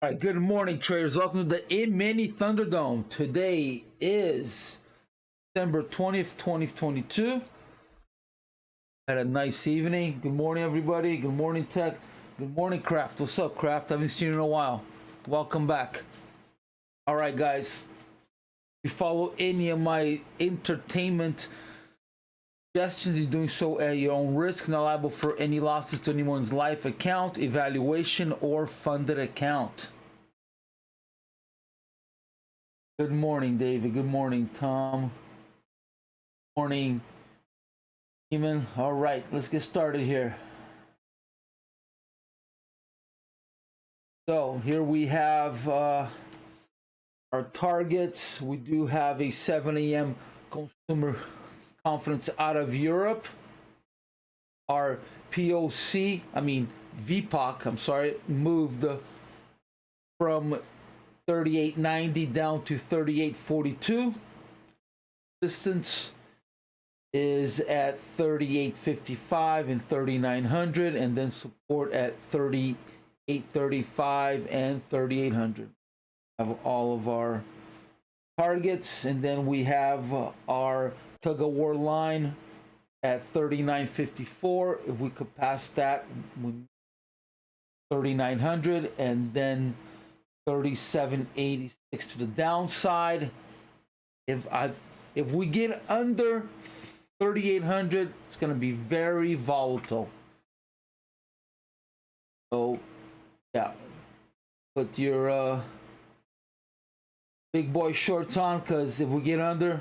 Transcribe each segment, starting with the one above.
All right, good morning, traders. Welcome to the mini Thunderdome. Today is December 20th, 2022. Had a nice evening. Good morning, everybody. Good morning, Tech. Good morning, Craft. What's up, Craft? I haven't seen you in a while. Welcome back. All right, guys. If you follow any of my entertainment suggestions, you're doing so at your own risk, not liable for any losses to anyone's life account, evaluation, or funded account. Good morning, David. Good morning, Tom. Good morning, Eamon. All right, let's get started here. So here we have our targets. We do have a 7 a.m. consumer confidence out of Europe. Our VPOC, I'm sorry, moved from 38.90 down to 38.42. Resistance is at 38.55 and 3900, and then support at 38.35 and 3800. Have all of our targets, and then we have our tug of war line at 39.54. If we could pass that, 3900, and then 37.86 to the downside. If we get under 3800, it's going to be very volatile. So yeah, put your big boy shorts on, because if we get under,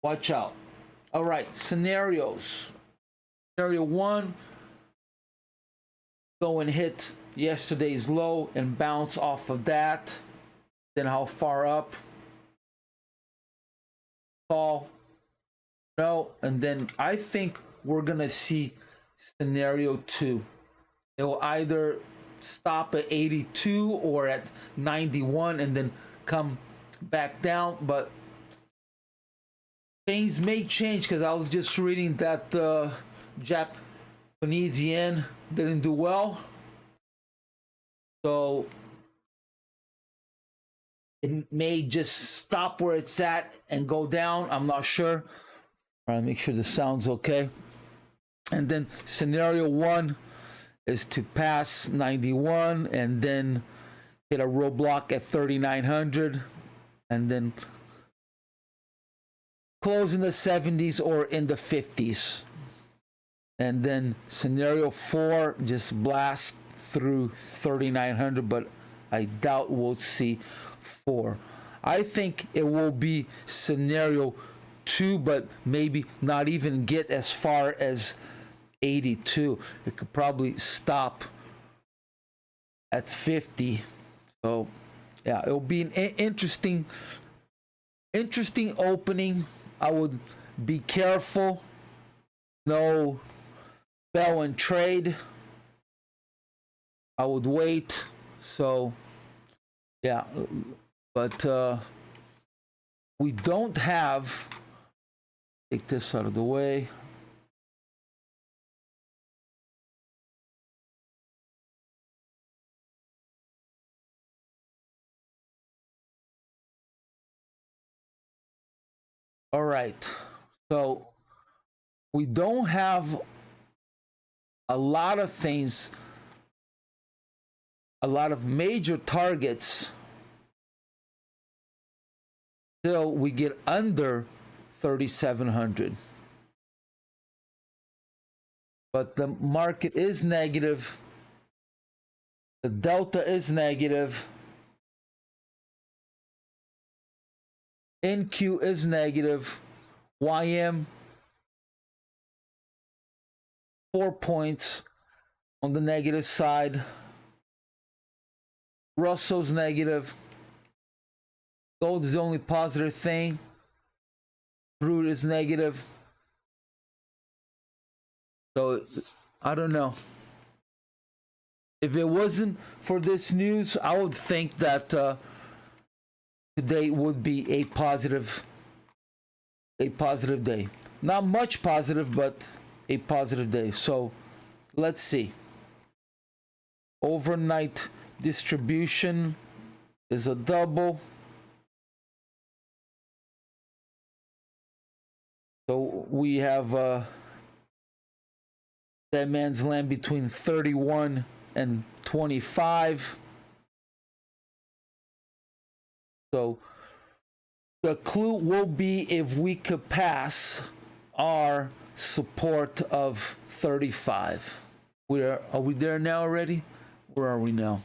watch out. All right, scenarios. Scenario 1, go and hit yesterday's low and bounce off of that. Then how far up? Call. No. And then I think we're gonna see scenario 2. It will either stop at 82 or at 91 and then come back down, but things may change, because I was just reading that Japanese yen didn't do well. So it may just stop where it's at and go down. I'm not sure. Trying to make sure the sound's okay. And then scenario 1 is to pass 91 and then hit a roadblock at 3900 and then close in the 70s or in the 50s. And then scenario 4, just blast through 3900, but I doubt we'll see 4. I think it will be scenario 2, but maybe not even get as far as 82. It could probably stop at 50. So yeah, it'll be an interesting opening. I would be careful. No bell and trade. I would wait. So yeah, but we don't have, take this out of the way. All right, so we don't have a lot of things, a lot of major targets till we get under 3700. But the market is negative. The delta is negative. NQ is negative. YM 4 points on the negative side. Russell's negative. Gold is the only positive thing. Crude is negative. So I don't know. If it wasn't for this news, I would think that today would be a positive day. Not much positive, but a positive day. So let's see. Overnight distribution is a double. So we have that man's land between 31 and 25. So the clue will be if we could pass our support of 35. Are we there now already? Where are we now?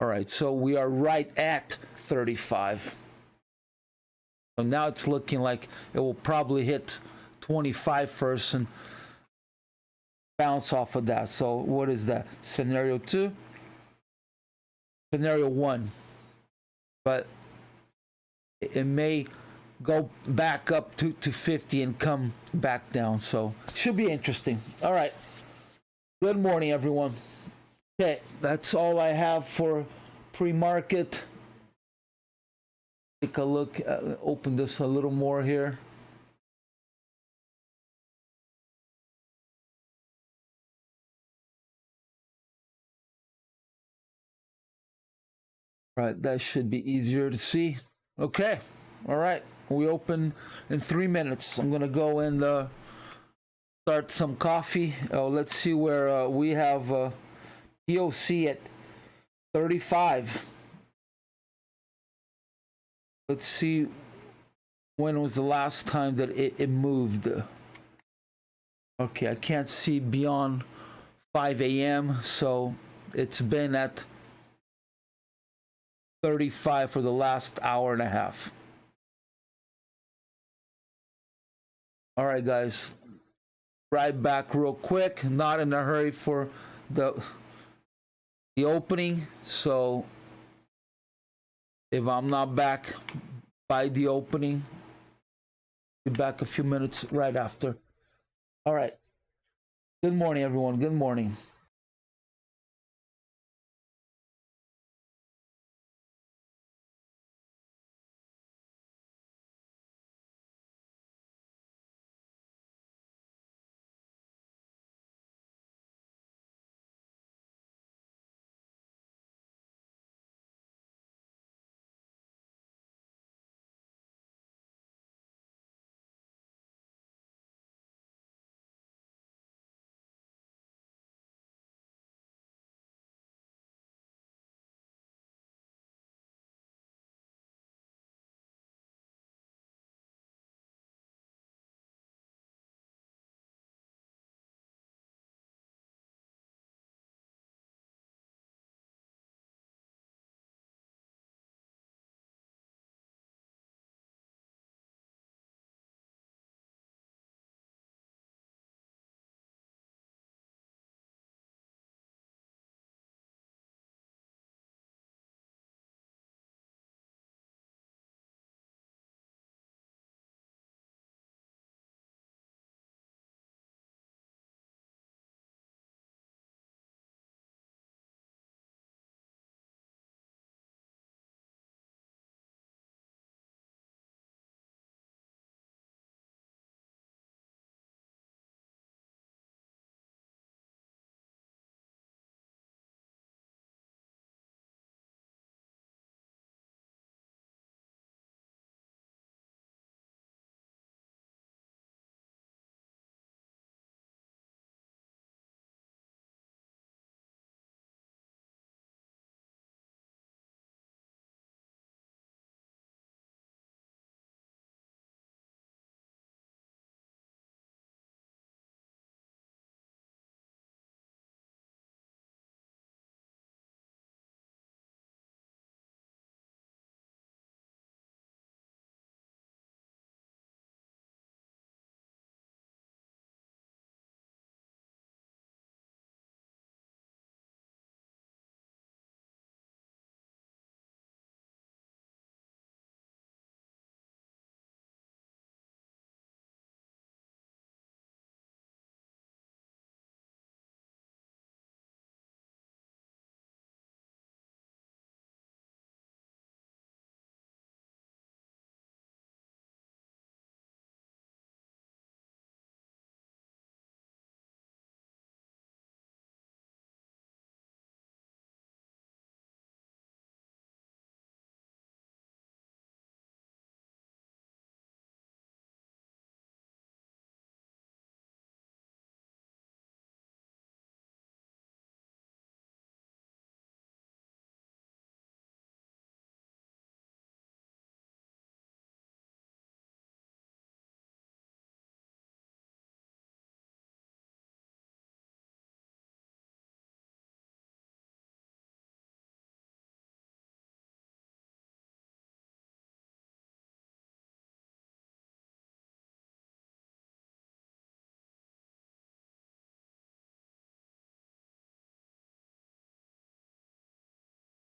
All right, so we are right at 35. So now it's looking like it will probably hit 25 first and bounce off of that. So what is that? Scenario 2? Scenario 1. But it may go back up to 50 and come back down. So should be interesting. All right. Good morning, everyone. Okay, that's all I have for pre-market. Take a look, open this a little more here. All right, that should be easier to see. Okay, all right, we open in 3 minutes. I'm gonna go and start some coffee. Let's see where we have POC at 35. Let's see when was the last time that it moved. Okay, I can't see beyond 5 a.m. So it's been at 35 for the last hour and a half. All right, guys. Right back real quick. Not in a hurry for the opening. So if I'm not back by the opening, be back a few minutes right after. All right. Good morning, everyone. Good morning.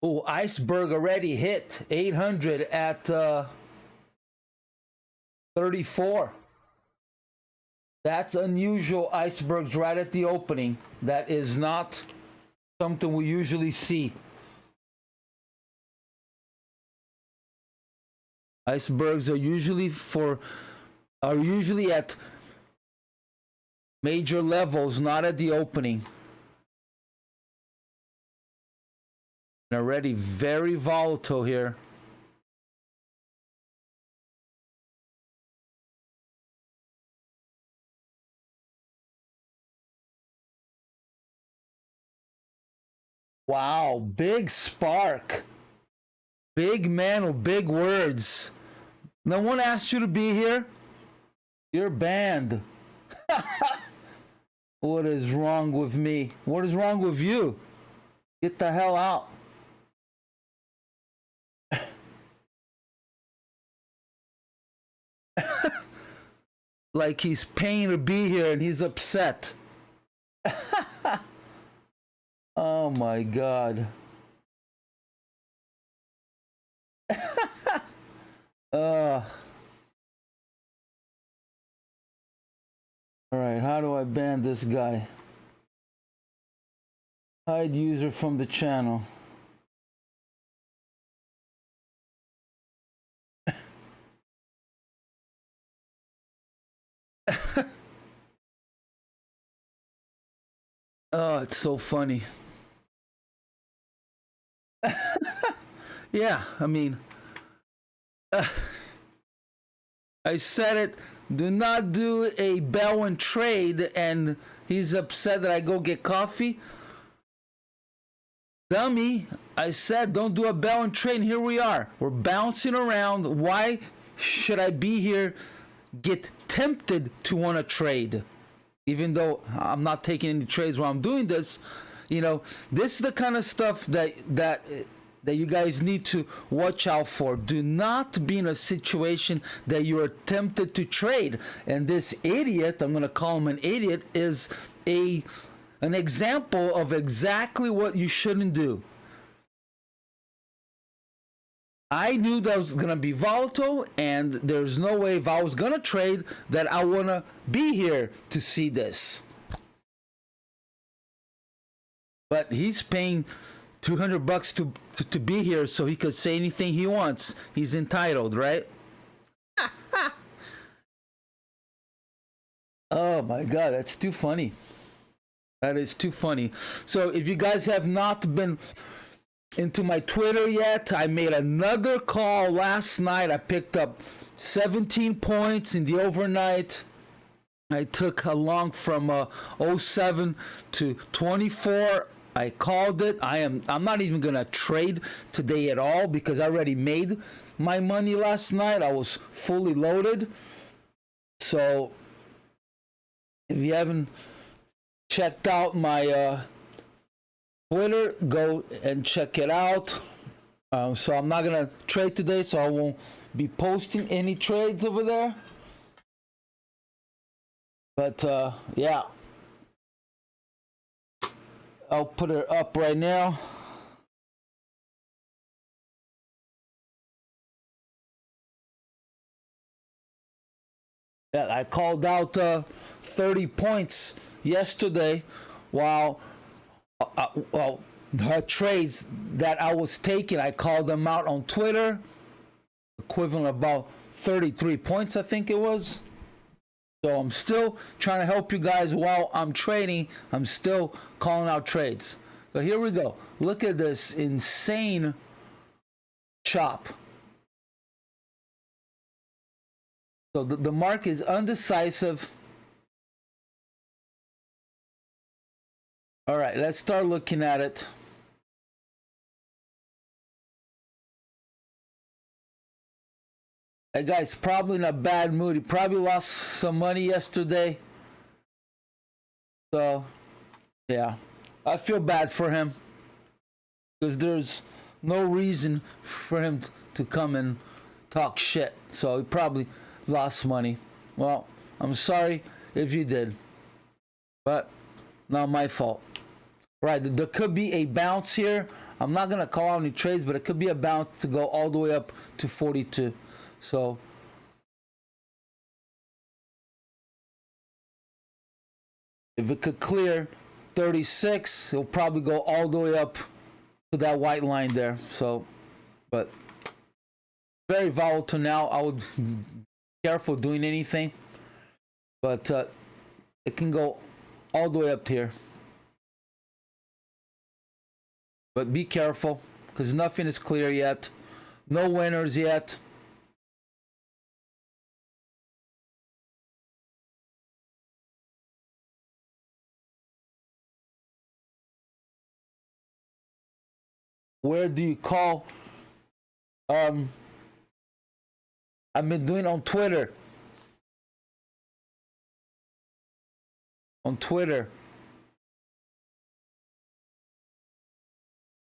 Oh, iceberg already hit 800 at 34. That's unusual. Icebergs right at the opening. That is not something we usually see. Icebergs are usually at major levels, not at the opening. And already very volatile here. Wow, big spark. Big man with big words. No one asked you to be here. You're banned. What is wrong with me? What is wrong with you? Get the hell out. Like he's paying to be here and he's upset. Oh my God. All right, how do I ban this guy? Hide user from the channel. Oh, it's so funny. Yeah, I mean, I said it, do not do a bell and trade, and he's upset that I go get coffee. Dummy, I said don't do a bell and trade, and here we are. We're bouncing around. Why should I be here, get tempted to want to trade? Even though I'm not taking any trades while I'm doing this, you know, this is the kind of stuff that you guys need to watch out for. Do not be in a situation that you are tempted to trade. And this idiot, I'm going to call him an idiot, is an example of exactly what you shouldn't do. I knew that was going to be volatile, and there's no way if I was going to trade that I want to be here to see this. But he's paying $200 to be here so he could say anything he wants. He's entitled, right? Oh my God, that's too funny. That is too funny. So if you guys have not been into my Twitter yet, I made another call last night. I picked up 17 points in the overnight. I took a long from 07 to 24. I called it. I'm not even gonna trade today at all because I already made my money last night. I was fully loaded. So if you haven't checked out my Twitter, go and check it out. So I'm not gonna trade today, so I won't be posting any trades over there. But yeah, I'll put it up right now. Yeah, I called out 30 points yesterday, while her trades that I was taking, I called them out on Twitter, equivalent of about 33 points, I think it was. So I'm still trying to help you guys while I'm trading. I'm still calling out trades. So here we go. Look at this insane chop. So the mark is undecisive. All right, let's start looking at it. That guy's probably in a bad mood. He probably lost some money yesterday. So, yeah, I feel bad for him because there's no reason for him to come and talk shit. So he probably lost money. Well, I'm sorry if you did, but not my fault. Right, there could be a bounce here. I'm not gonna call out any trades, but it could be a bounce to go all the way up to 42. So if it could clear 36, it'll probably go all the way up to that white line there. So, but very volatile now. I would be careful doing anything, but it can go all the way up here. But be careful, because nothing is clear yet. No winners yet. Where do you call? I've been doing on Twitter. On Twitter.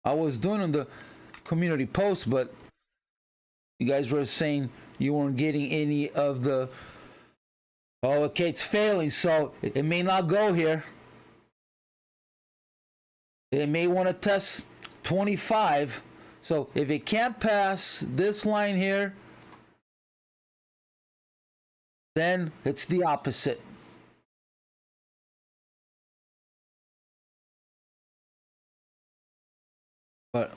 I was doing on the community post, but you guys were saying you weren't getting any of the, oh, okay, it's failing, so it may not go here. It may want to test 25. So if it can't pass this line here, then it's the opposite. But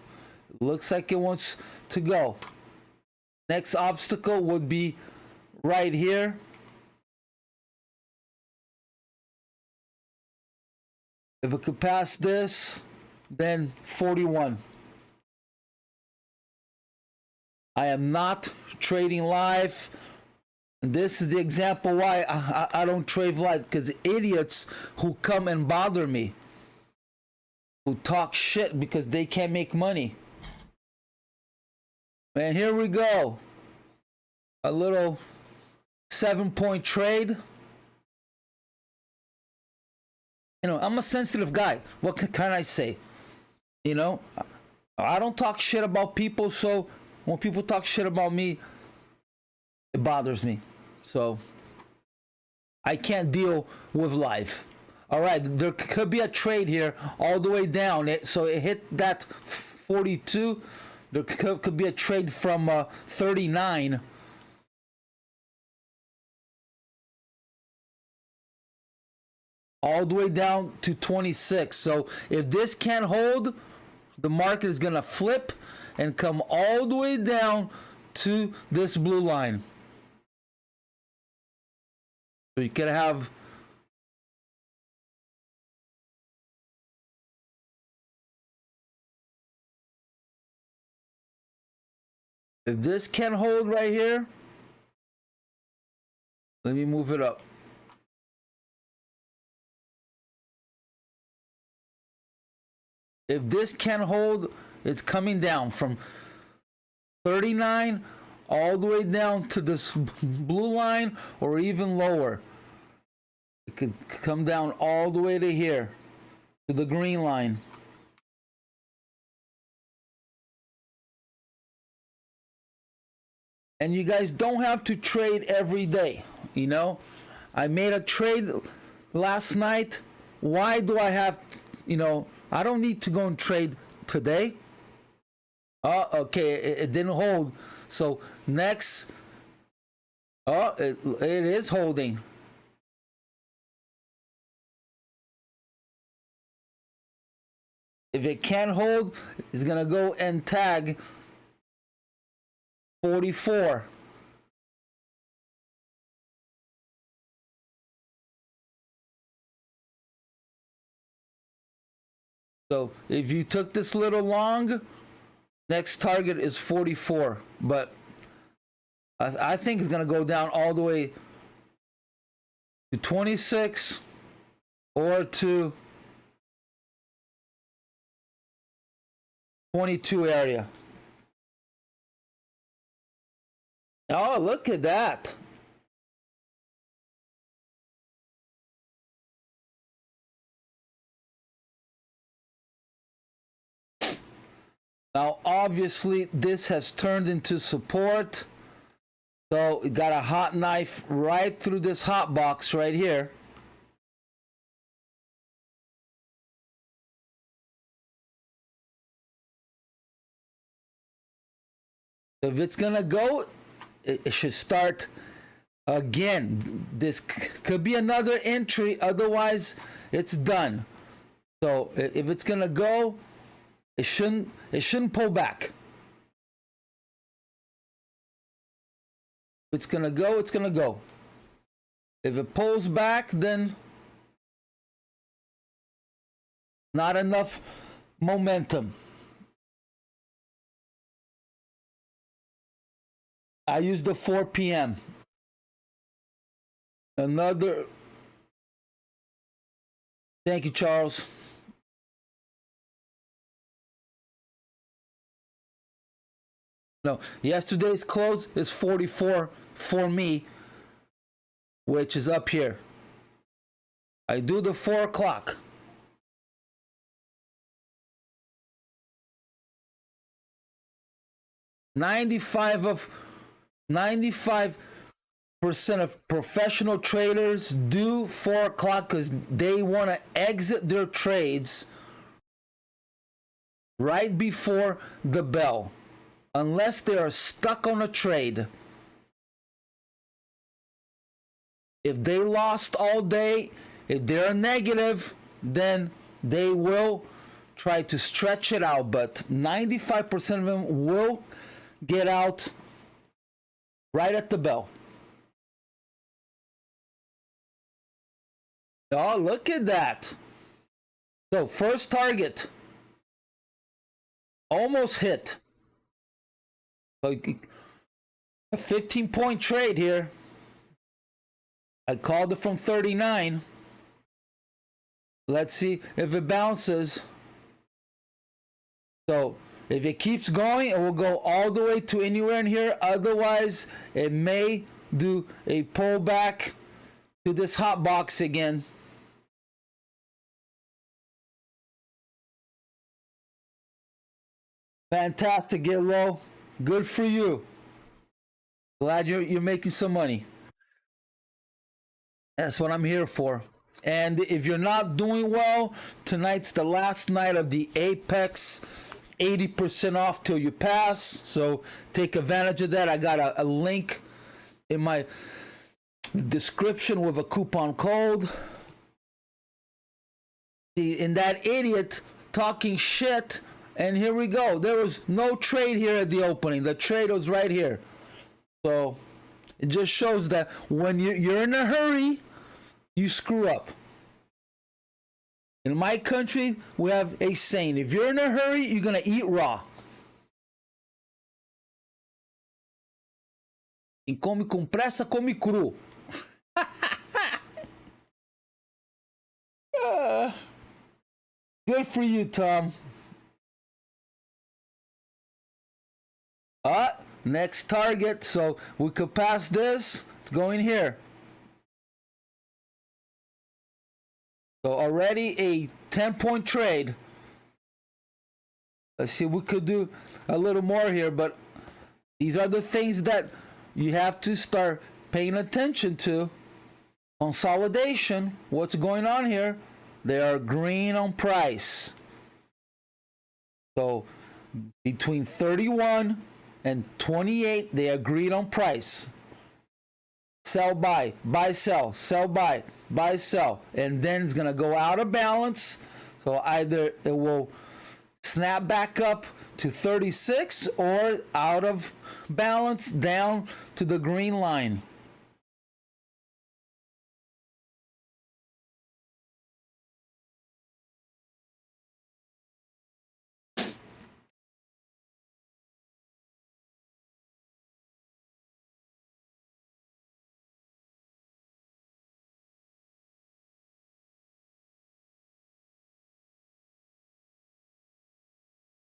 it looks like it wants to go. Next obstacle would be right here. If it could pass this, then 41. I am not trading live. And this is the example why I don't trade live, because idiots who come and bother me, who talk shit because they can't make money. And here we go. A little 7-point trade. You know, I'm a sensitive guy. What can I say? You know, I don't talk shit about people, so when people talk shit about me, it bothers me. So I can't deal with life. All right, there could be a trade here all the way down. So it hit that 42. There could be a trade from 39. All the way down to 26. So if this can't hold, the market is going to flip and come all the way down to this blue line. So you could have if this can hold right here, let me move it up. If this can hold, it's coming down from 39 all the way down to this blue line or even lower. It could come down all the way to here, to the green line. And you guys don't have to trade every day, you know. I made a trade last night. Why do I have, you know, I don't need to go and trade today. Oh, okay, it didn't hold. So next, oh, it is holding. If it can't hold, it's gonna go and tag 44. So if you took this little long, next target is 44. But I think it's going to go down all the way to 26 or to 22 area. Oh, look at that. Now, obviously, this has turned into support. So, it got a hot knife right through this hot box right here. If it's gonna go, it should start again. This could be another entry, otherwise it's done. So if it's gonna go, it shouldn't pull back. If it's gonna go, it's gonna go. If it pulls back, then not enough momentum. I use the 4 p.m. Another. Thank you, Charles. No, yesterday's close is 44 for me, which is up here. I do the 4 o'clock. Ninety-five percent of professional traders do 4 o'clock because they want to exit their trades right before the bell, unless they are stuck on a trade. If they lost all day, if they're negative, then they will try to stretch it out, but 95% of them will get out right at the bell. Oh, look at that. So first target almost hit. So a 15-point trade here. I called it from 39. Let's see if it bounces. So if it keeps going, it will go all the way to anywhere in here. Otherwise, it may do a pullback to this hot box again. Fantastic, Leeloo. Good for you. Glad you're making some money. That's what I'm here for. And if you're not doing well, tonight's the last night of the Apex 80% off till you pass. So take advantage of that. I got a link in my description with a coupon code. See, and that idiot talking shit. And here we go. There was no trade here at the opening. The trade was right here. So it just shows that when you're in a hurry, you screw up. In my country, we have a saying: if you're in a hurry, you're gonna eat raw. Quem come com pressa, come cru. Good for you, Tom. Next target, so we could pass this. It's going here. So already a 10-point trade. Let's see, we could do a little more here, but these are the things that you have to start paying attention to. Consolidation, what's going on here? They are green on price. So between 31 and 28, they agreed on price. Sell, buy, sell, sell, buy, sell. And then it's going to go out of balance. So either it will snap back up to 36 or out of balance down to the green line.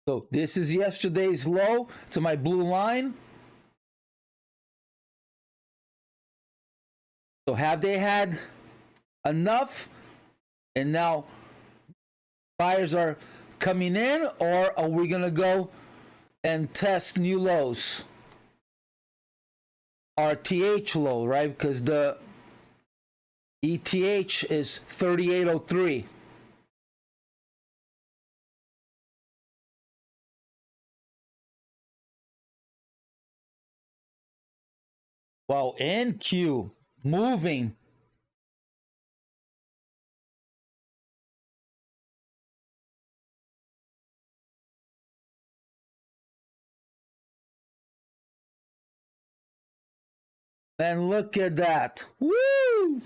So this is yesterday's low to my blue line. So have they had enough? And now buyers are coming in, or are we going to go and test new lows? RTH low, right? Because the ETH is 3803. Wow, NQ moving. And look at that. Woo!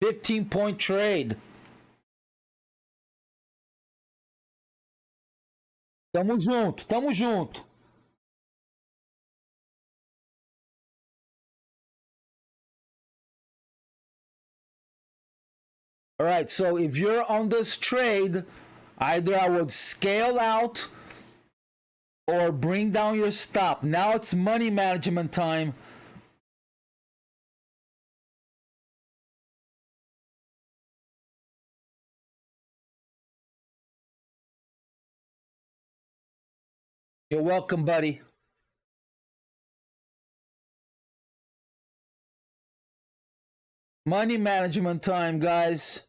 15-point trade. Tamo junto, tamo junto. All right, so if you're on this trade, either I would scale out or bring down your stop. Now it's money management time. You're welcome, buddy. Money management time, guys.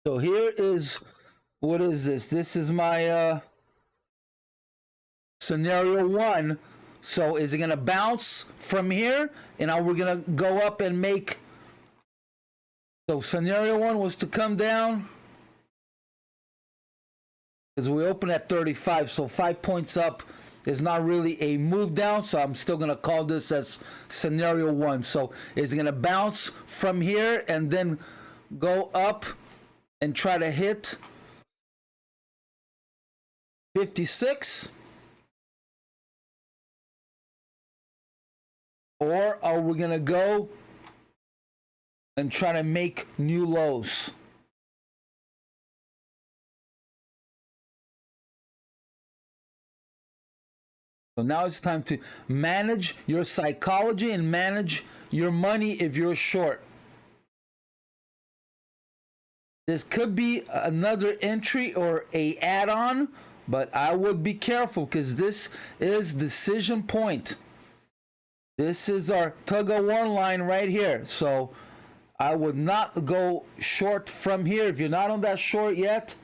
So here is, what is this? This is my scenario one. So is it gonna bounce from here? And now we're gonna go up and make. So scenario one was to come down, because we open at 35, so 5 points up is not really a move down, so I'm still gonna call this as scenario one. So is it gonna bounce from here and then go up and try to hit 56? Or are we gonna go and try to make new lows? So now it's time to manage your psychology and manage your money if you're short. This could be another entry or a add-on, but I would be careful because this is decision point. This is our tug of war line right here. So I would not go short from here. If you're not on that short yet,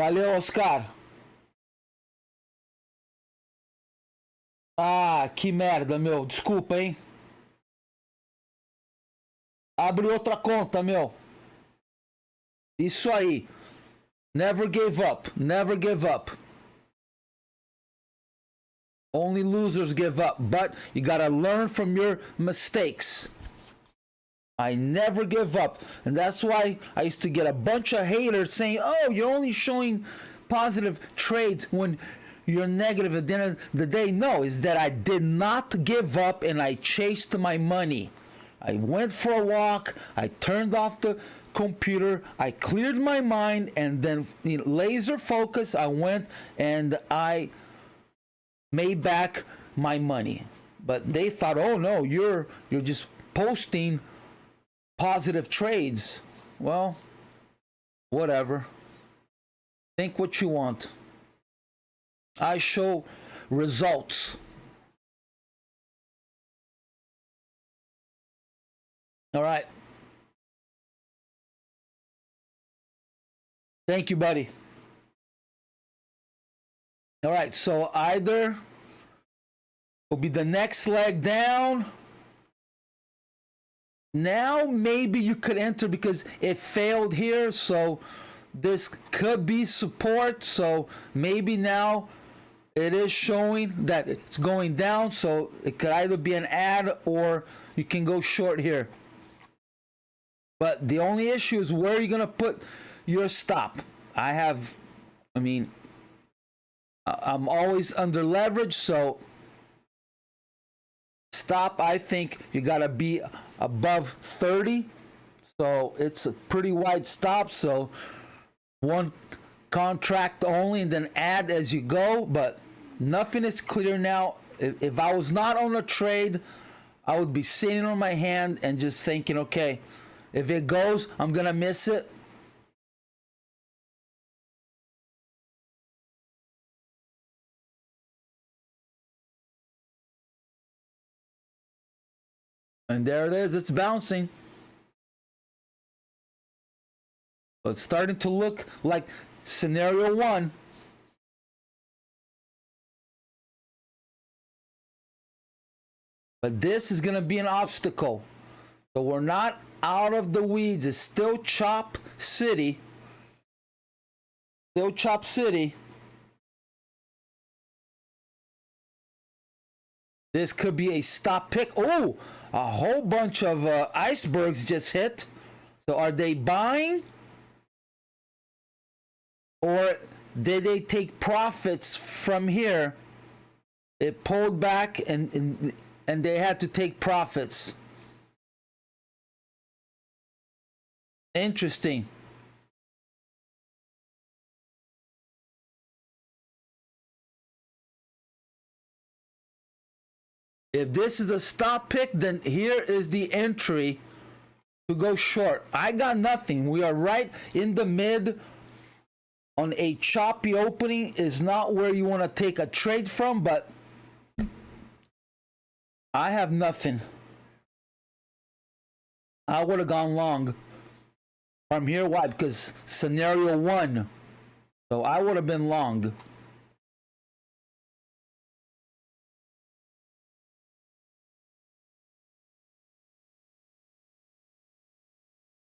valeu, Oscar. Ah, que merda, meu. Desculpa, hein. Abre outra conta, meu. Isso aí. Never give up. Never give up. Only losers give up. But you gotta learn from your mistakes. I never give up. And that's why I used to get a bunch of haters saying, oh, you're only showing positive trades when you're negative at the end of the day. No, is that I did not give up and I chased my money. I went for a walk, I turned off the computer, I cleared my mind, and then laser focus, I went and I made back my money. But they thought, oh no, you're just posting positive trades. Well, whatever. Think what you want. I show results. All right. Thank you, buddy. All right, so either will be the next leg down. Now maybe you could enter because it failed here, so this could be support. So maybe now it is showing that it's going down, so it could either be an add or you can go short here. But the only issue is where you're gonna put your stop. I'm always under leverage, so Stop, I think you gotta be above 30. So it's a pretty wide stop. So one contract only and then add as you go. But nothing is clear now. If I was not on a trade, I would be sitting on my hand and just thinking, okay, if it goes, I'm gonna miss it. And there it is, it's bouncing. It's starting to look like scenario one. But this is going to be an obstacle. So we're not out of the weeds. It's still chop city. Still chop city. This could be a stop pick. Oh, a whole bunch of icebergs just hit. So are they buying? Or did they take profits from here? It pulled back and they had to take profits. Interesting. If this is a stop pick, then here is the entry to go short. I got nothing. We are right in the mid. On a choppy opening is not where you want to take a trade from, but I have nothing. I would have gone long from here. Why? Because scenario one. So I would have been long.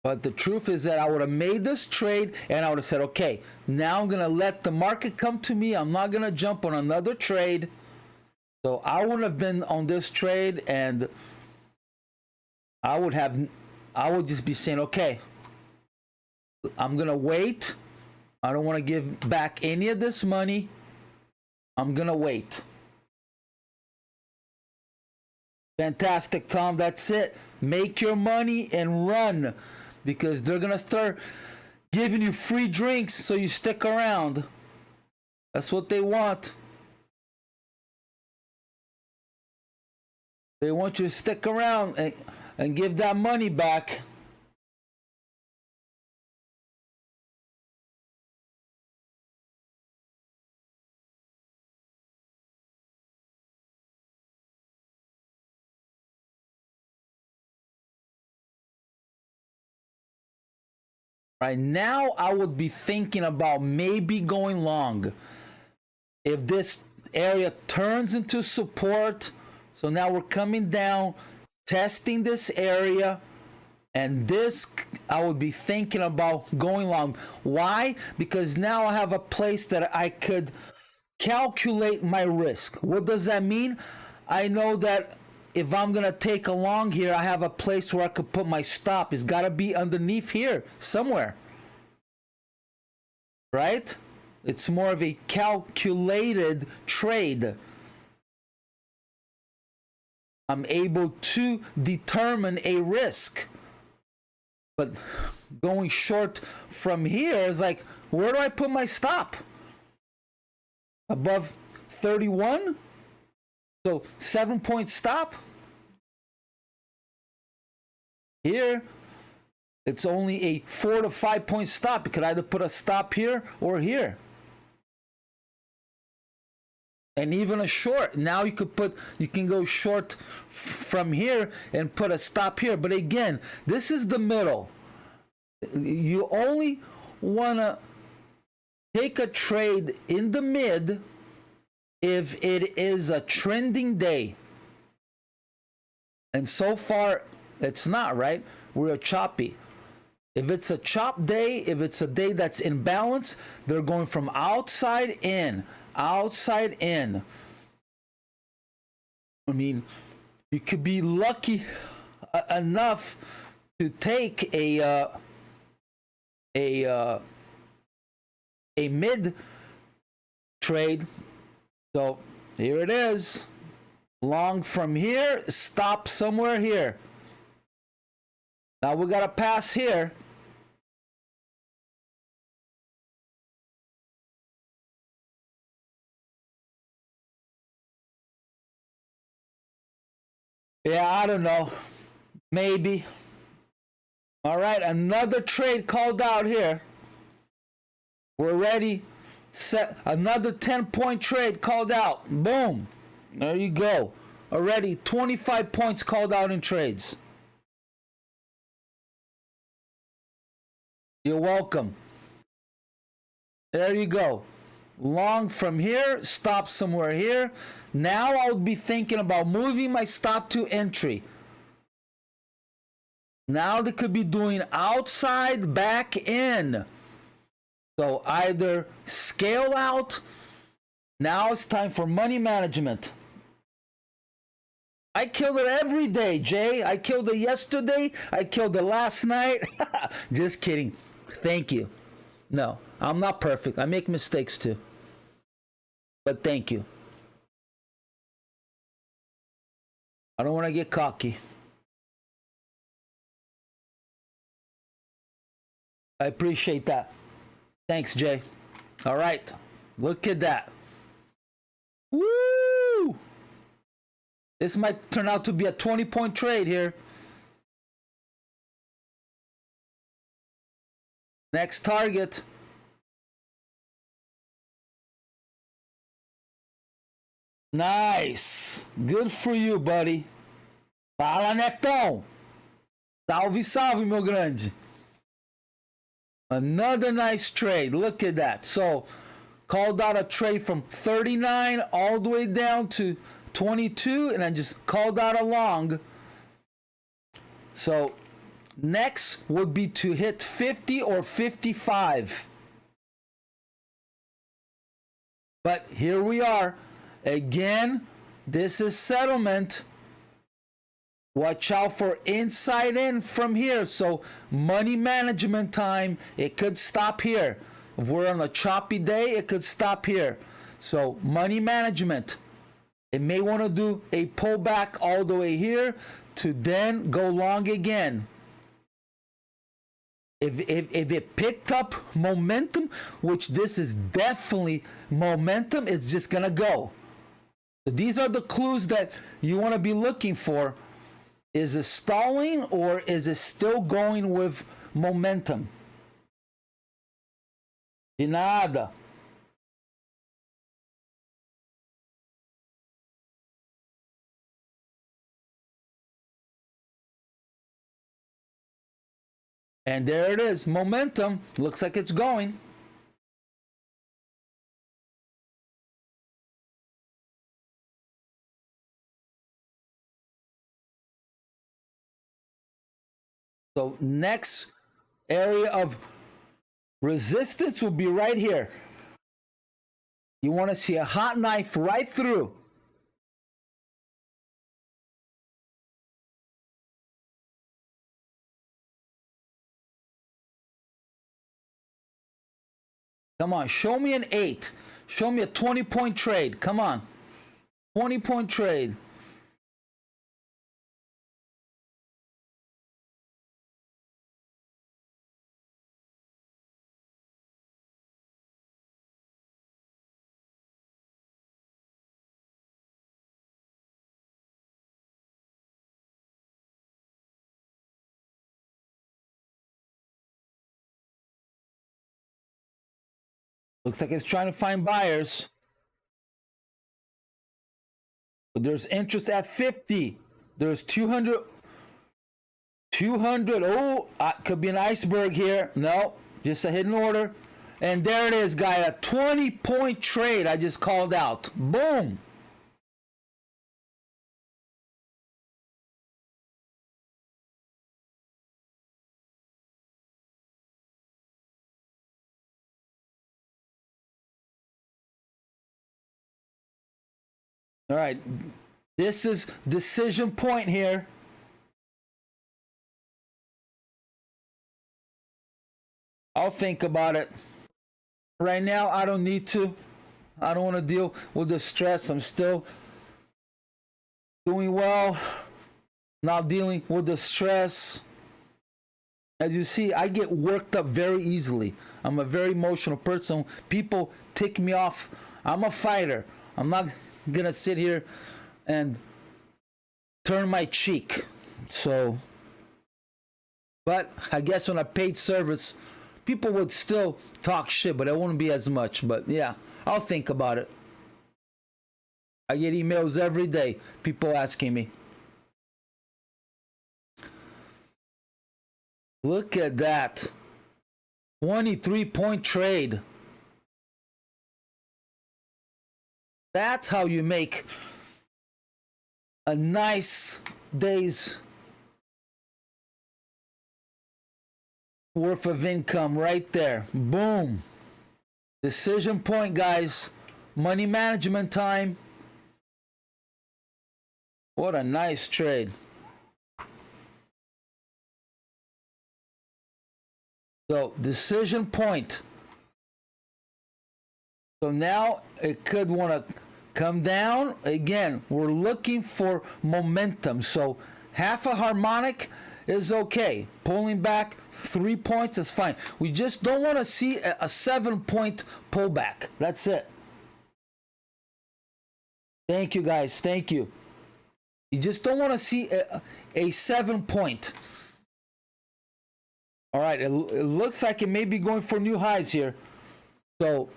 But the truth is that I would have made this trade and I would have said, okay, now I'm going to let the market come to me. I'm not going to jump on another trade. So I wouldn't have been on this trade and I would just be saying, okay, I'm going to wait. I don't want to give back any of this money. I'm going to wait. Fantastic, Tom. That's it. Make your money and run. Because they're going to start giving you free drinks so you stick around. That's what they want. They want you to stick around and give that money back. Right now, I would be thinking about maybe going long. If this area turns into support, so now we're coming down, testing this area, and this, I would be thinking about going long. Why? Because now I have a place that I could calculate my risk. What does that mean? I know that if I'm going to take a long here, I have a place where I could put my stop. It's got to be underneath here somewhere. Right? It's more of a calculated trade. I'm able to determine a risk. But going short from here is like, where do I put my stop? Above 31? So 7-point stop. Here, it's only a 4 to 5 point stop. You could either put a stop here or here. And even a short. Now you can go short from here and put a stop here. But again, this is the middle. You only want to take a trade in the mid if it is a trending day. And so far, it's not, right? We're choppy. If it's a chop day, if it's a day that's in balance, they're going from outside in, outside in. I mean, you could be lucky enough to take a mid trade. So here it is. Long from here, stop somewhere here. Now we got to pass here. Yeah, I don't know. Maybe. All right, another trade called out here. We're ready. Set another 10-point trade called out. Boom. There you go. Already 25 points called out in trades. You're welcome. There you go. Long from here, stop somewhere here. Now I'll be thinking about moving my stop to entry. Now they could be doing outside, back in. So either scale out. Now it's time for money management. I killed it every day, Jay. I killed it yesterday. I killed it last night. Just kidding. Thank you. No, I'm not perfect. I make mistakes too. But thank you. I don't want to get cocky. I appreciate that. Thanks, Jay. All right. Look at that. Woo! This might turn out to be a 20-point trade here. Next target. Nice. Good for you, buddy. Fala, Netão. Salve, salve, meu grande. Another nice trade. Look at that. So, called out a trade from 39 all the way down to 22, and I just called out a long. So, next would be to hit 50 or 55. But here we are. Again, this is settlement. Watch out for inside in from here. So money management time. It could stop here. If we're on a choppy day, it could stop here. So money management. It may want to do a pullback all the way here to then go long again. If it picked up momentum, which this is definitely momentum, it's just going to go. So these are the clues that you want to be looking for. Is it stalling or is it still going with momentum? De nada. And there it is, momentum. Looks like it's going. So next area of resistance will be right here. You want to see a hot knife right through. Come on, show me an 8. Show me a 20-point trade. Come on. 20-point trade. Looks like it's trying to find buyers. There's interest at 50. There's 200. 200. Oh, could be an iceberg here. No, just a hidden order. And there it is, guy. A 20-point trade I just called out. Boom. All right, this is decision point here. I'll think about it. Right now, I don't need to. I don't want to deal with the stress. I'm still Doing well, not dealing with the stress. As you see, I get worked up very easily. I'm a very emotional person. People tick me off. I'm a fighter. I'm not gonna sit here and turn my cheek. So, but I guess on a paid service, people would still talk shit, but it wouldn't be as much. But yeah, I'll think about it. I get emails every day, people asking me. Look at that. 23-point trade. That's how you make a nice day's worth of income right there. Boom. Decision point, guys. Money management time. What a nice trade. So, decision point. So now it could want to come down. Again, we're looking for momentum. So half a harmonic is okay. Pulling back 3 points is fine. We just don't want to see a 7-point pullback. That's it. Thank you, guys. Thank you. You just don't want to see a 7-point. All right, it looks like it may be going for new highs here. So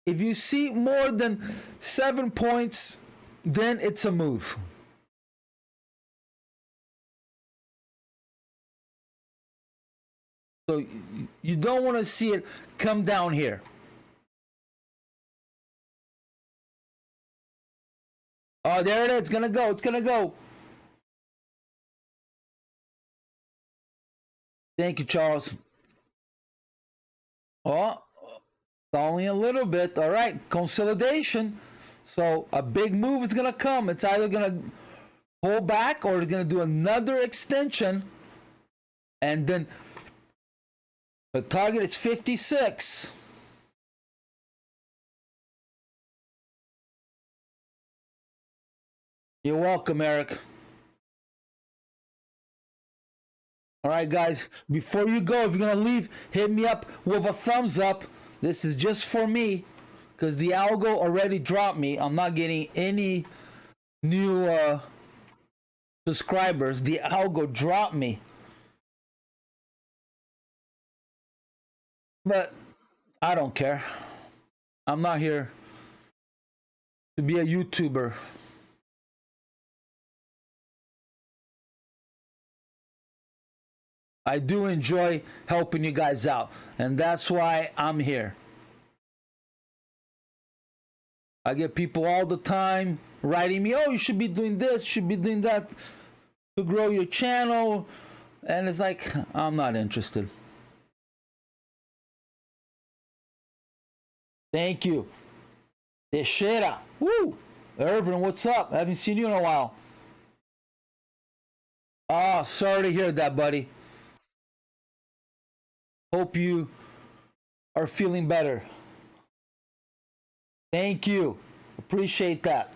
if you see more than 7 points, then it's a move. So you don't want to see it come down here. Oh, there it is. It's going to go. It's going to go. Thank you, Charles. Oh, only a little bit. All right, consolidation. So a big move is going to come. It's either going to pull back or it's going to do another extension. And then the target is 56. You're welcome, Eric. All right, guys, before you go, if you're going to leave, hit me up with a thumbs up. This is just for me because the algo already dropped me. I'm not getting any new subscribers. The algo dropped me. But I don't care. I'm not here to be a YouTuber. I do enjoy helping you guys out, and that's why I'm here. I get people all the time writing me, oh, you should be doing this, you should be doing that to grow your channel. And it's like, I'm not interested. Thank you. Teixeira. Woo! Irvin, what's up? I haven't seen you in a while. Oh, sorry to hear that, buddy. Hope you are feeling better. Thank you. Appreciate that.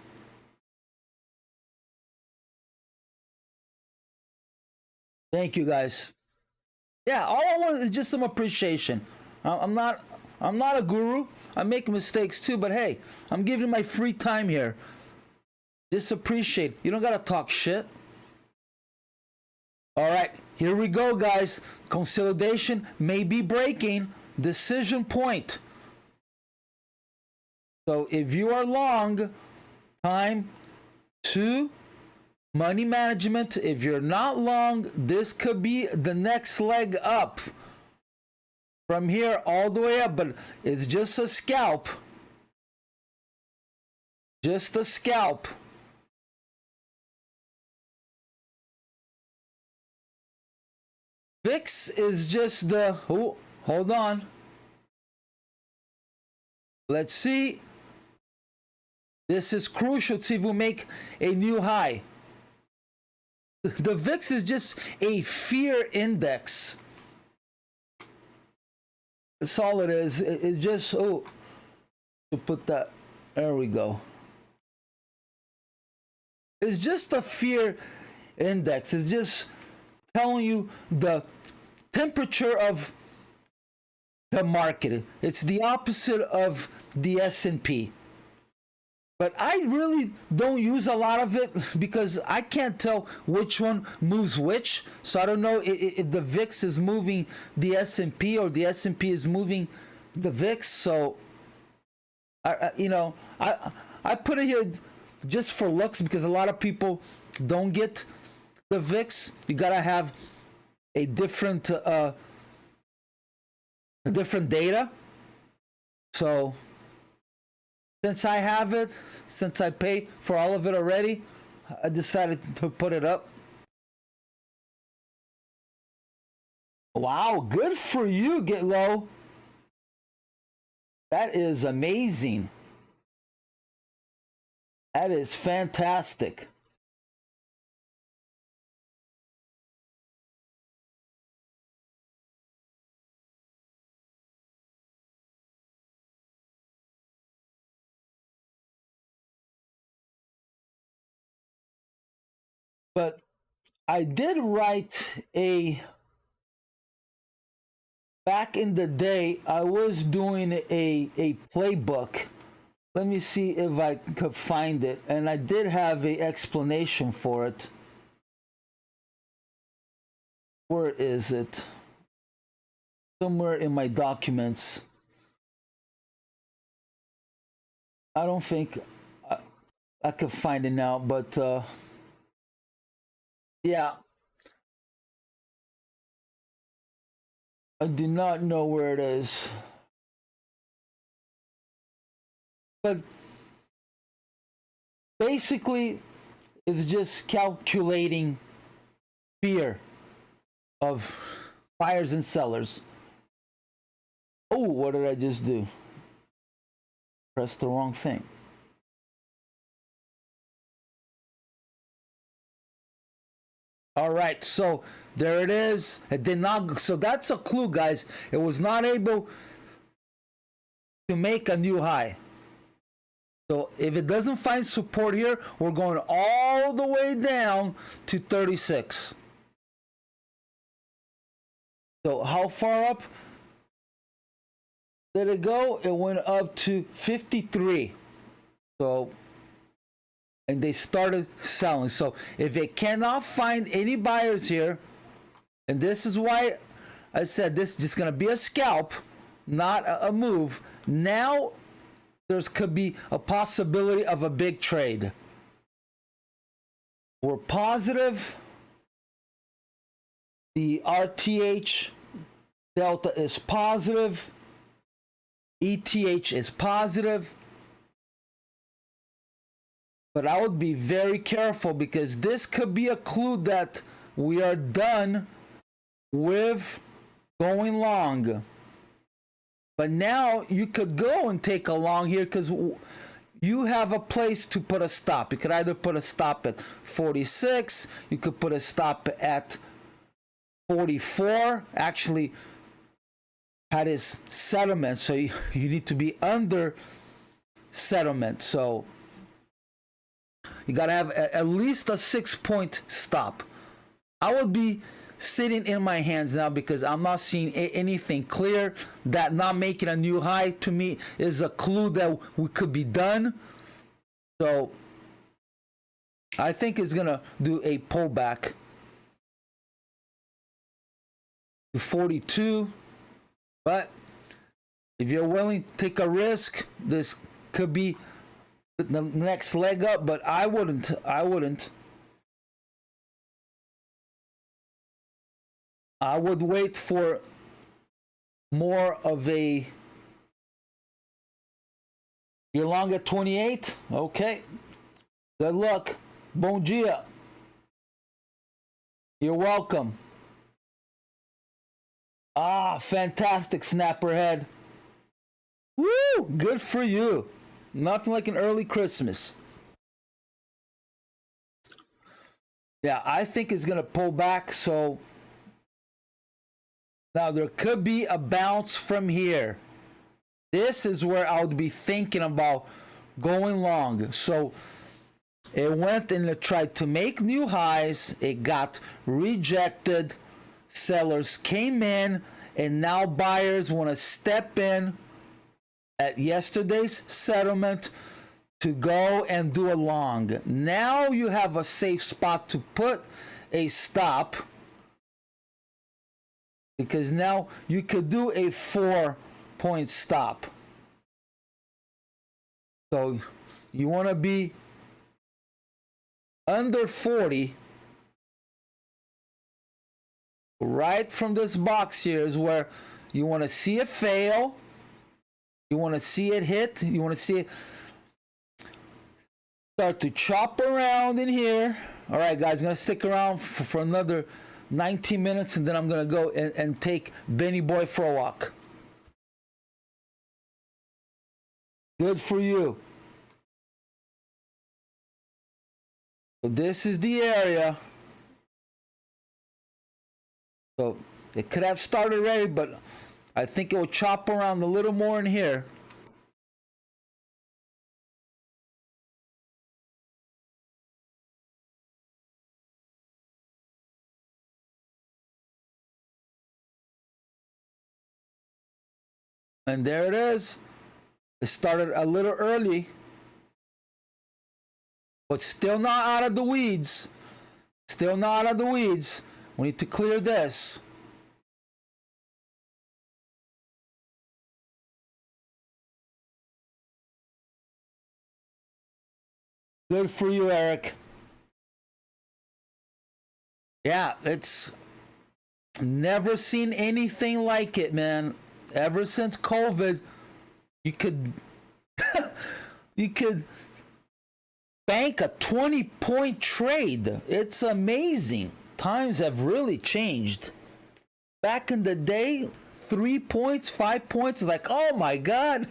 Thank you, guys. Yeah, all I want is just some appreciation. I'm not a guru. I make mistakes too, but hey, I'm giving my free time here. Just appreciate. You don't gotta talk shit. All right, here we go, guys. Consolidation may be breaking. Decision point. So if you are long, time to money management. If you're not long, this could be the next leg up. From here all the way up, but it's just a scalp. Just a scalp. VIX is just the, oh, hold on. Let's see. This is crucial to see if we make a new high. The VIX is just a fear index. That's all it is. It's just, oh, to put that, there we go. It's just a fear index. It's just telling you the temperature of the market. It's the opposite of the S&P. But I really don't use a lot of it because I can't tell which one moves which. So I don't know if the VIX is moving the S&P or the S&P is moving the VIX. So I put it here just for looks because a lot of people don't get the VIX. You gotta have a different data. So since I have it, since I pay for all of it already, I decided to put it up. Wow, good for you, Get Low. That is amazing. That is fantastic. But I did write back in the day, I was doing a playbook. Let me see if I could find it. And I did have an explanation for it. Where is it? Somewhere in my documents. I don't think I could find it now, but yeah. I do not know where it is. But basically, it's just calculating fear of buyers and sellers. Oh, what did I just do? Pressed the wrong thing. All right, so there it is. It did not. So that's a clue, guys. It was not able to make a new high. So if it doesn't find support here, we're going all the way down to 36. So how far up did it go? It went up to 53. So, and they started selling. So if it cannot find any buyers here, and this is why I said this is just going to be a scalp, not a move. Now there could be a possibility of a big trade. We're positive. The RTH delta is positive. ETH is positive. But I would be very careful because this could be a clue that we are done with going long. But now you could go and take a long here because you have a place to put a stop. You could either put a stop at 46. You could put a stop at 44. Actually, had his settlement. So you need to be under settlement. So you got to have at least a 6-point stop. I would be sitting in my hands now because I'm not seeing anything clear. That not making a new high to me is a clue that we could be done. So I think it's gonna do a pullback to 42. But if you're willing to take a risk, this could be the next leg up. But I wouldn't. I would wait for more of a. You're long at 28? Okay. Good luck. Bom dia. You're welcome. Ah, fantastic snapper head. Woo! Good for you. Nothing like an early Christmas. Yeah, I think it's going to pull back, so now there could be a bounce from here. This is where I would be thinking about going long. So It went and it tried to make new highs. It got rejected. Sellers came in, and now buyers want to step in at yesterday's settlement to go and do a long. Now you have a safe spot to put a stop, because now you could do a 4-point stop. So you want to be under 40. Right from this box here is where you want to see it fail. You want to see it hit. You want to see it start to chop around in here. All right, guys, I'm going to stick around for another 19 minutes, and then I'm going to go and take Benny Boy for a walk. Good for you. So this is the area. So it could have started already, but I think it will chop around a little more in here. And there it is. It started a little early, but still not out of the weeds. Still not out of the weeds. We need to clear this. Good for you, Eric. Yeah, it's never seen anything like it, man. Ever since COVID, you could you could bank a 20-point trade. It's amazing. Times have really changed. Back in the day, 3 points, 5 points, like, oh my God.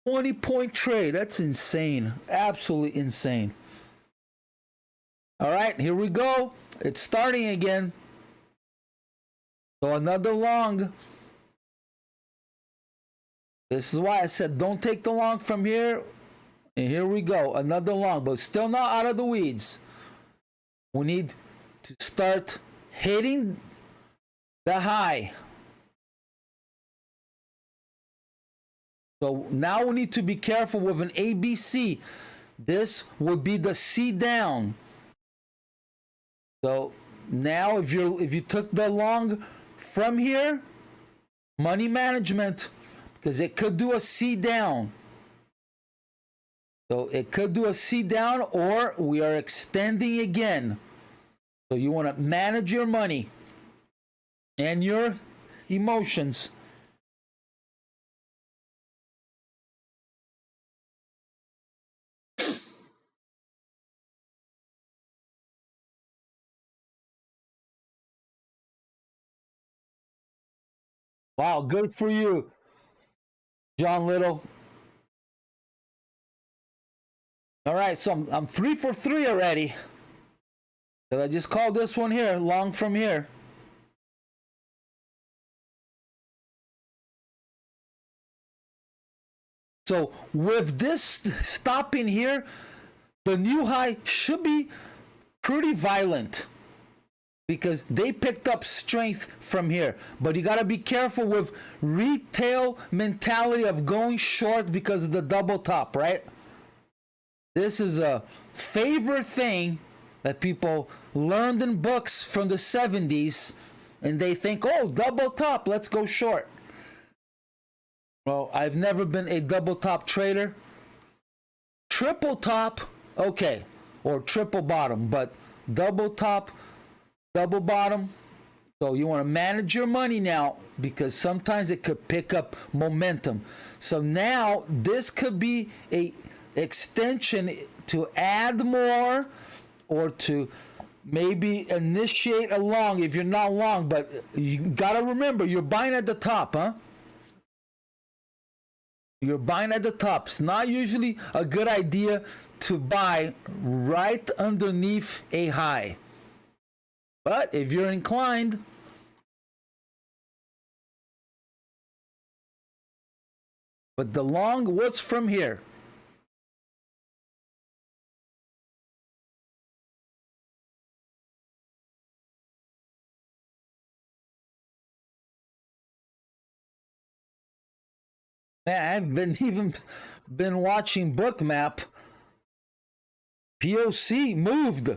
20-point trade. That's insane. Absolutely insane. All right, here we go. It's starting again. So another long. This is why I said don't take the long from here. And here we go. Another long, but still not out of the weeds. We need to start hitting the high. So now we need to be careful with an ABC. This would be the C down. So now if you took the long from here, money management, because it could do a C down. So it could do a C down, or we are extending again. So you want to manage your money and your emotions. Wow, good for you, John Little. All right, so I'm 3 for 3 already. I just called this one here, long from here. So with this stopping here, the new high should be pretty violent, because they picked up strength from here. But you got to be careful with retail mentality of going short because of the double top, right? This is a favorite thing that people learned in books from the 70s, and they think, oh, double top, let's go short. Well, I've never been a double top trader. Triple top, okay, or triple bottom, but double top, double bottom. So you want to manage your money now, because sometimes it could pick up momentum. So now this could be a extension to add more, or to maybe initiate a long if you're not long. But you gotta remember, you're buying at the top, huh? You're buying at the top. It's not usually a good idea to buy right underneath a high. But if you're inclined, but the long, what's from here? Man, I've been watching Bookmap. POC moved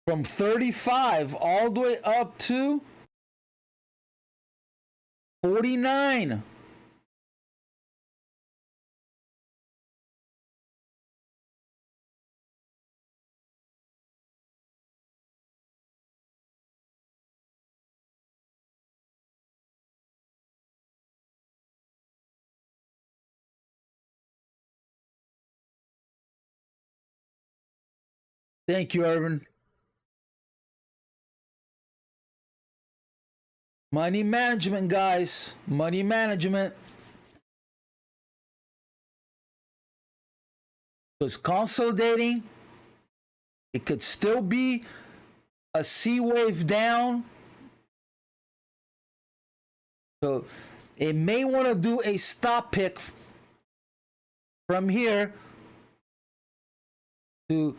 from 35 all the way up to 49. Thank you, Irvin. Money management, guys. Money management. So it's consolidating. It could still be a C wave down. So it may want to do a stop pick from here to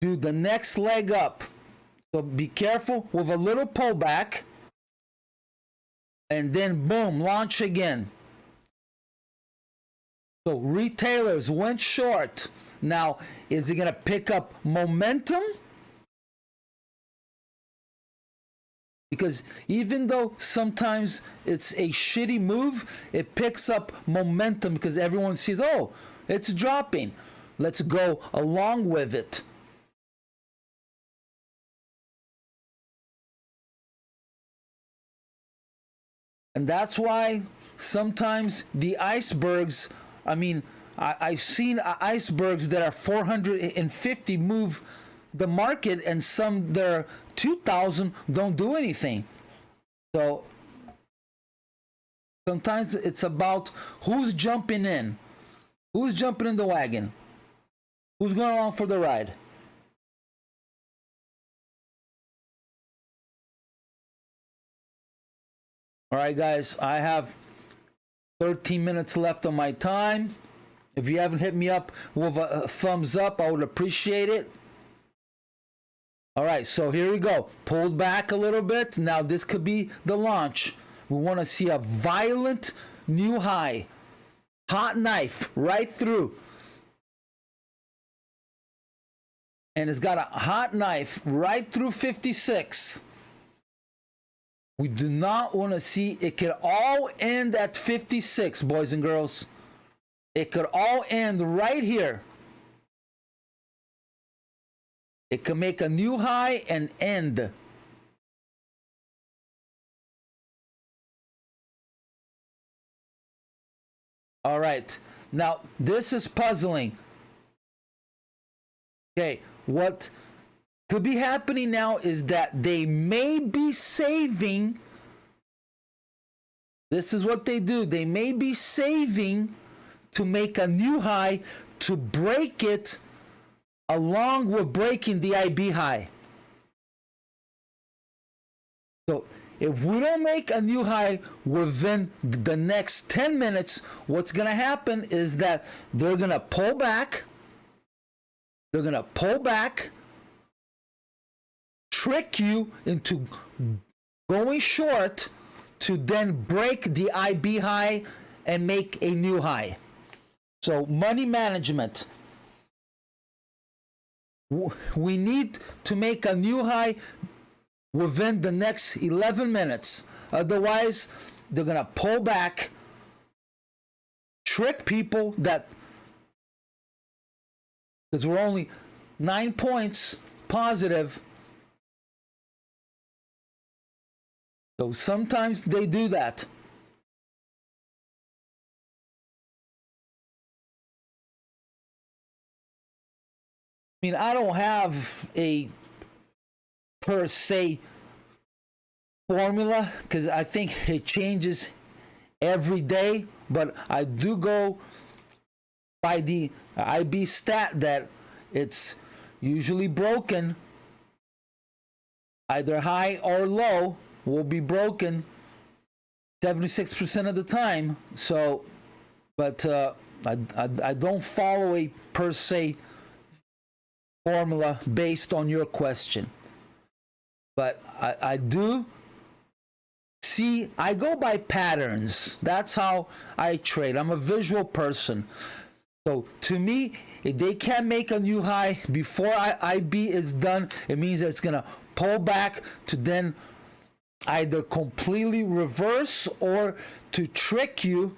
do the next leg up. So be careful with a little pullback. And then boom, launch again. So retailers went short. Now, is it going to pick up momentum? Because even though sometimes it's a shitty move, it picks up momentum because everyone sees, oh, it's dropping. Let's go along with it. And that's why sometimes the icebergs, I mean, I've seen icebergs that are 450 move the market, and some that are 2,000 don't do anything. So sometimes it's about who's jumping in. Who's jumping in the wagon? Who's going along for the ride? All right, guys, I have 13 minutes left on my time. If you haven't hit me up with a thumbs up, I would appreciate it. All right, so here we go. Pulled back a little bit. Now this could be the launch. We want to see a violent new high. Hot knife right through. And it's got a hot knife right through 56. We do not want to see it. Could all end at 56, boys and girls. It could all end right here. It could make a new high and end. All right. Now, this is puzzling. Okay, what could be happening now is that they may be saving. This is what they do. They may be saving to make a new high to break it along with breaking the IB high. So if we don't make a new high within the next 10 minutes, what's going to happen is that they're going to pull back. They're going to pull back, trick you into going short to then break the IB high and make a new high. So money management. We need to make a new high within the next 11 minutes. Otherwise, they're going to pull back, trick people that, because we're only 9 points positive. So sometimes they do that. I mean, I don't have a per se formula because I think it changes every day, but I do go by the IB stat that it's usually broken. Either high or low will be broken 76% of the time. So, but I don't follow a per se formula based on your question, but I do see, I go by patterns. That's how I trade. I'm a visual person. So to me, if they can't make a new high before IB is done, it means that it's going to pull back to then either completely reverse or to trick you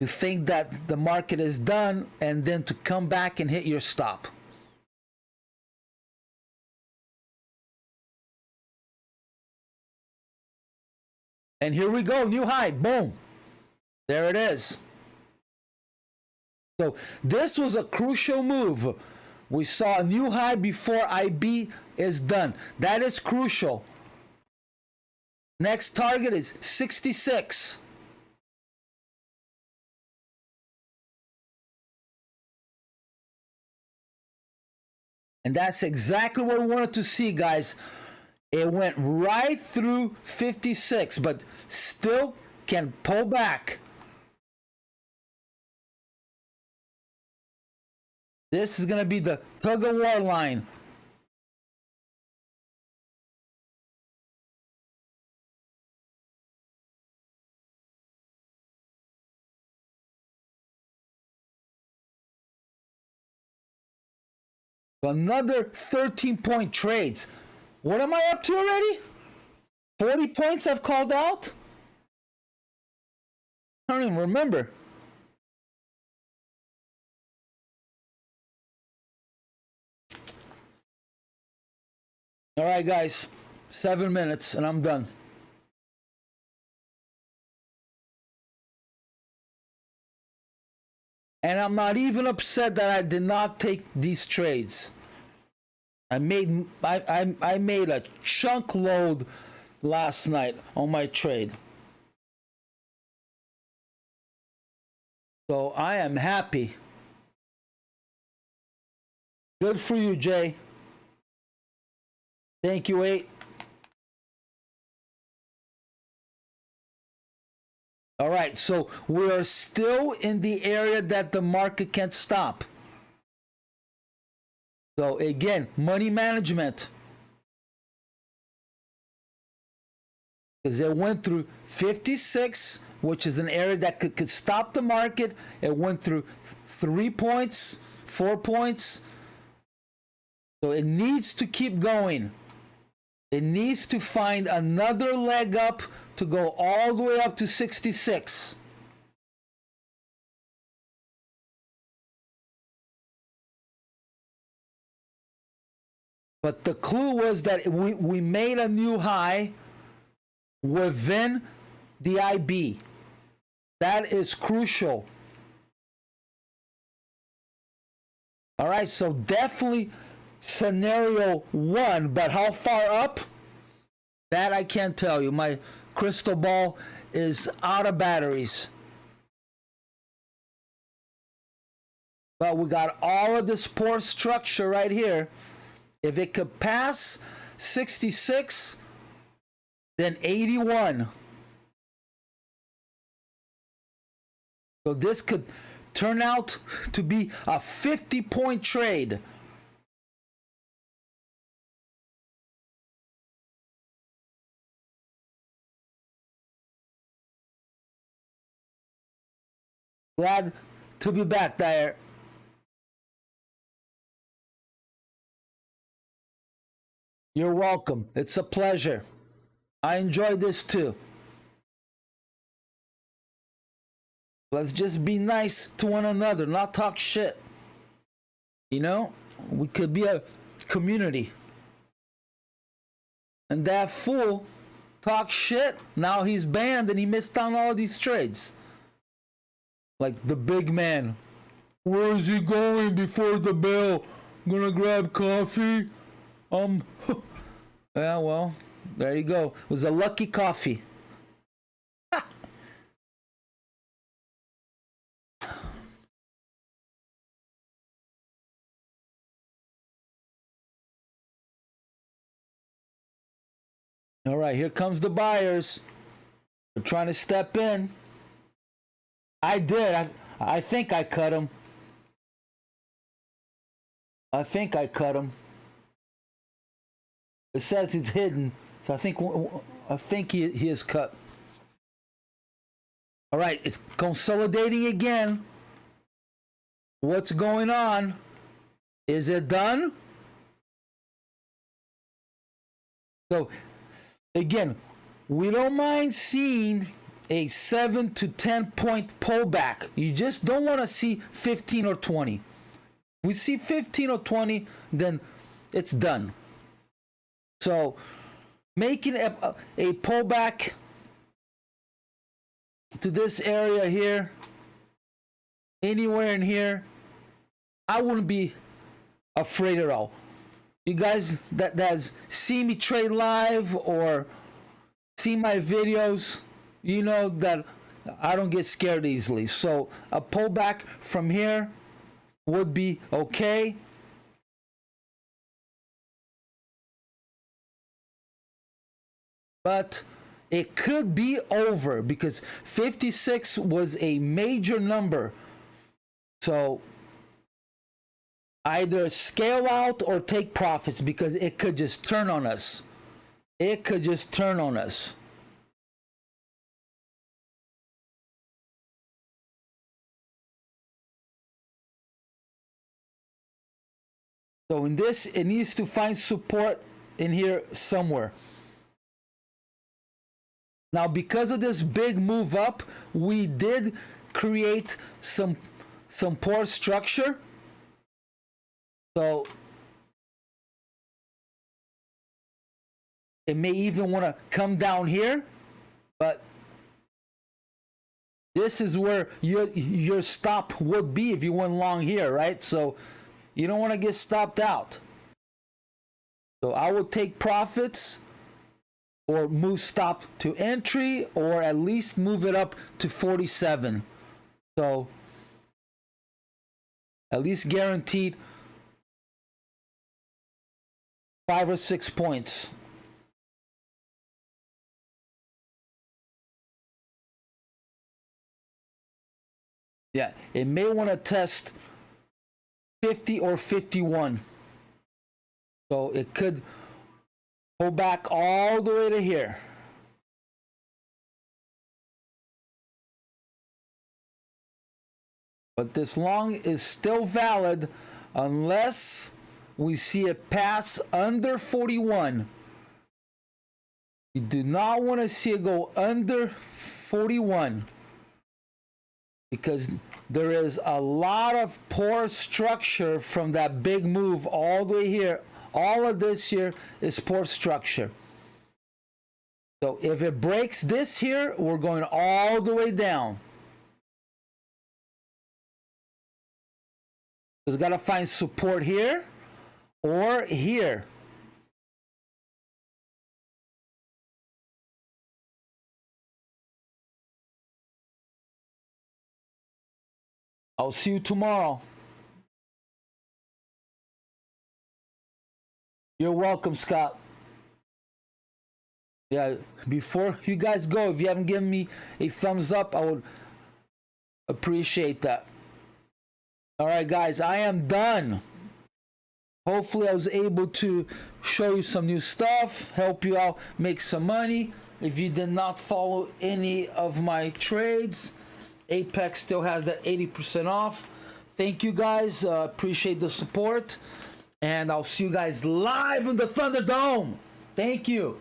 to think that the market is done and then to come back and hit your stop. And here we go, new high, boom. There it is. So this was a crucial move. We saw a new high before IB is done. That is crucial. Next target is 66. And that's exactly what we wanted to see, guys. It went right through 56, but still can pull back. This is going to be the tug of war line. Another 13-point trades. What am I up to already? 40 points I've called out? I don't even remember. All right, guys. 7 minutes and I'm done. And I'm not even upset that I did not take these trades. I made a chunk load last night on my trade. So I am happy. Good for you, Jay. Thank you, 8. All right, so we are still in the area that the market can't stop. So again, money management. Because it went through 56, which is an area that could stop the market. It went through 3 points, 4 points. So it needs to keep going. It needs to find another leg up to go all the way up to 66. But the clue was that we made a new high within the IB. That is crucial. All right, so definitely scenario 1, but how far up? That I can't tell you. My crystal ball is out of batteries. But we got all of this poor structure right here. If it could pass 66, then 81. So this could turn out to be a 50-point trade. Glad to be back there. You're welcome. It's a pleasure. I enjoy this too. Let's just be nice to one another, not talk shit. You know, we could be a community. And that fool talks shit. Now he's banned and he missed on all these trades. Like the big man. Where is he going before the bell? Gonna grab coffee? Yeah, well, there you go. It was a lucky coffee. All right, here comes the buyers. They're trying to step in. I did. I think I cut him. I think I cut him. It says it's hidden. So I think he is cut. All right, it's consolidating again. What's going on? Is it done? So again, we don't mind seeing a 7 to 10 point pullback. You just don't want to see 15 or 20. We see 15 or 20, then it's done. So making a pullback to this area here, anywhere in here, I wouldn't be afraid at all. You guys that see me trade live or see my videos, you know that I don't get scared easily. So a pullback from here would be okay. But it could be over because 56 was a major number. So either scale out or take profits because it could just turn on us. It could just turn on us. So in this, it needs to find support in here somewhere. Now, because of this big move up, we did create some poor structure. So it may even want to come down here, but this is where your stop would be if you went long here, right? So you don't want to get stopped out. So I will take profits or move stop to entry, or at least move it up to 47. So at least guaranteed 5 or 6 points. Yeah, it may want to test 50 or 51. So it could pull back all the way to here. But this long is still valid unless we see it pass under 41. You do not want to see it go under 41 because there is a lot of poor structure from that big move all the way here. All of this here is poor structure. So if it breaks this here, we're going all the way down. It's got to find support here or here. I'll see you tomorrow. You're welcome, Scott. Yeah, before you guys go, if you haven't given me a thumbs up, I would appreciate that. All right, guys, I am done. Hopefully I was able to show you some new stuff, help you out, make some money. If you did not follow any of my trades, Apex still has that 80% off. Thank you, guys. Appreciate the support. And I'll see you guys live in the Thunderdome. Thank you.